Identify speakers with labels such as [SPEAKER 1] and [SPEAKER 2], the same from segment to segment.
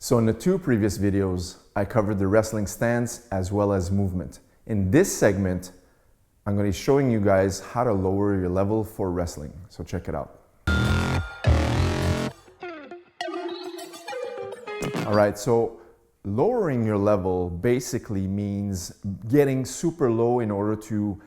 [SPEAKER 1] So in the two previous videos, I covered the wrestling stance as well as movement. In this segment, I'm going to be showing you guys how to lower your level for wrestling. So check it out. All right, so lowering your level basically means getting super low in order to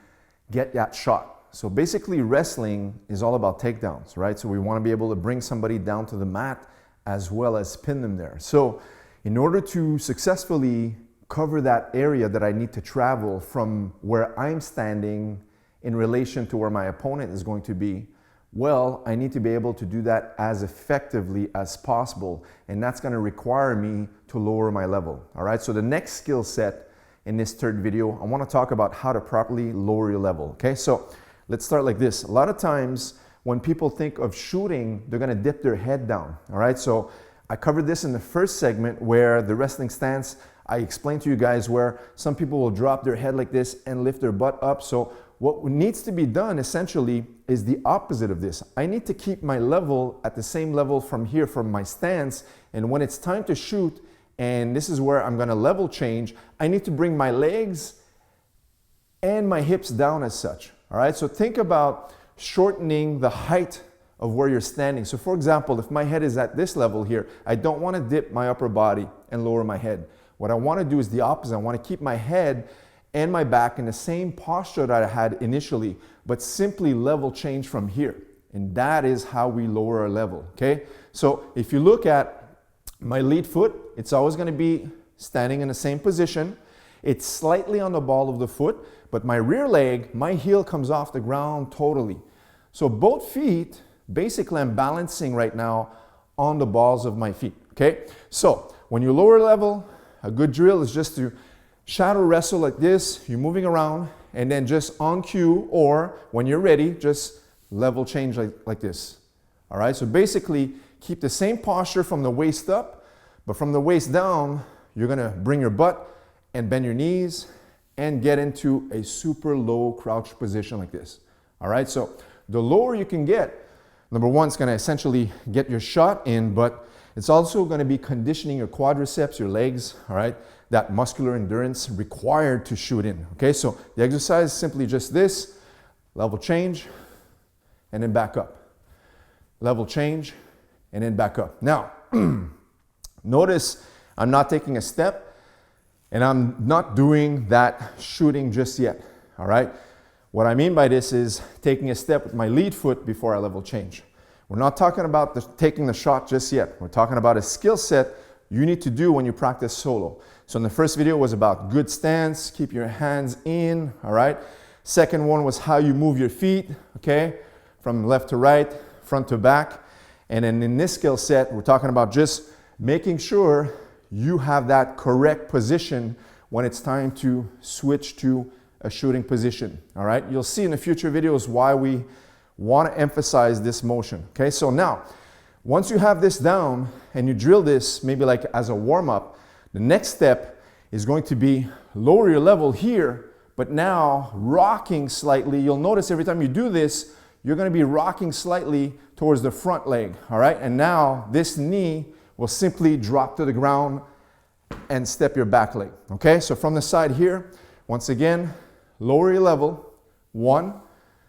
[SPEAKER 1] get that shot. So basically wrestling is all about takedowns, right? So we want to be able to bring somebody down to the mat as well as pin them there. So in order to successfully cover that area that I need to travel from where I'm standing in relation to where my opponent is going to be, well, I need to be able to do that as effectively as possible. And that's going to require me to lower my level. All right, so the next skill set in this third video, I want to talk about how to properly lower your level. Okay, so let's start like this. A lot of times when people think of shooting, they're going to dip their head down. All right, so I covered this in the first segment where the wrestling stance, I explained to you guys where some people will drop their head like this and lift their butt up. So what needs to be done essentially is the opposite of this. I need to keep my level at the same level from here, from my stance. And when it's time to shoot, and this is where I'm going to level change, I need to bring my legs and my hips down as such. All right, so think about shortening the height of where you're standing. So for example, if my head is at this level here, I don't want to dip my upper body and lower my head. What I want to do is the opposite. I want to keep my head and my back in the same posture that I had initially, but simply level change from here. And that is how we lower our level, okay? So if you look at my lead foot, it's always going to be standing in the same position. It's slightly on the ball of the foot, but my rear leg, my heel comes off the ground totally. So both feet, basically I'm balancing right now on the balls of my feet, okay? So when you lower level, a good drill is just to shadow wrestle like this. You're moving around and then just on cue or when you're ready, just level change like this. All right, so basically keep the same posture from the waist up, but from the waist down, you're gonna bring your butt and bend your knees and get into a super low crouch position like this. All right, so the lower you can get, number one, it's going to essentially get your shot in, but it's also going to be conditioning your quadriceps, your legs, all right, that muscular endurance required to shoot in. Okay, so the exercise is simply just this, level change, and then back up. Level change, and then back up. Now, notice I'm not taking a step, and I'm not doing that shooting just yet, all right? What I mean by this is taking a step with my lead foot before I level change. We're not talking about taking the shot just yet. We're talking about a skill set you need to do when you practice solo. So in the first video was about good stance, keep your hands in, all right? Second one was how you move your feet, okay? From left to right, front to back. And then in this skill set, we're talking about just making sure you have that correct position when it's time to switch to a shooting position, all right? You'll see in the future videos why we want to emphasize this motion, okay? So now, once you have this down and you drill this maybe like as a warm-up, the next step is going to be lower your level here, but now rocking slightly. You'll notice every time you do this, you're going to be rocking slightly towards the front leg, all right? And now this knee will simply drop to the ground and step your back leg, okay? So from the side here, once again, lower your level, one.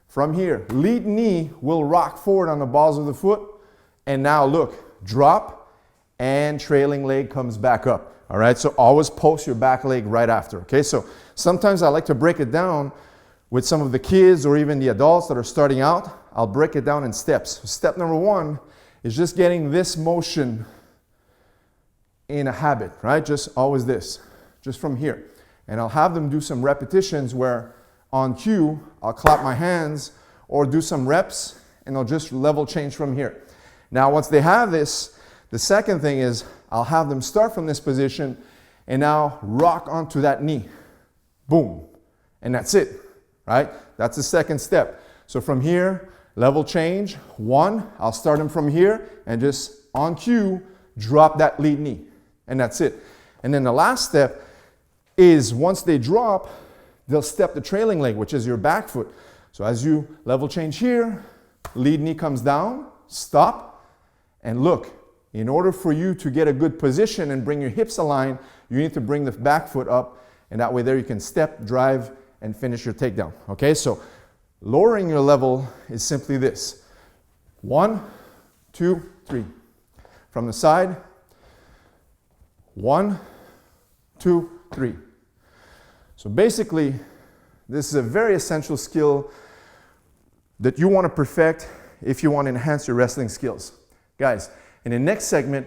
[SPEAKER 1] From here, lead knee will rock forward on the balls of the foot, and now look, drop, and trailing leg comes back up, all right? So always post your back leg right after, okay? So sometimes I like to break it down with some of the kids or even the adults that are starting out. I'll break it down in steps. So step number one is just getting this motion in a habit, right? Just always this, just from here. And I'll have them do some repetitions where on cue, I'll clap my hands or do some reps and I'll just level change from here. Now, once they have this, the second thing is I'll have them start from this position and now rock onto that knee. Boom. And that's it, right? That's the second step. So from here, level change, one, I'll start them from here and just on cue, drop that lead knee. And that's it. And then the last step is once they drop, they'll step the trailing leg, which is your back foot. So as you level change here, lead knee comes down, stop, and look, In order for you to get a good position and bring your hips aligned, you need to bring the back foot up, and that way there you can step, drive, and finish your takedown. Okay, so lowering your level is simply this. 1, 2, 3. From the side, 1, 2, 3. So basically, this is a very essential skill that you want to perfect if you want to enhance your wrestling skills. Guys, in the next segment,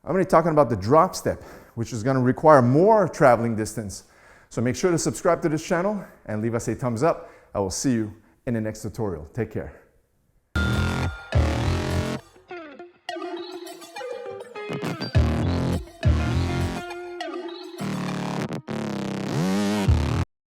[SPEAKER 1] I'm going to be talking about the drop step, which is going to require more traveling distance. So make sure to subscribe to this channel and leave us a thumbs up. I will see you in the next tutorial. Take care.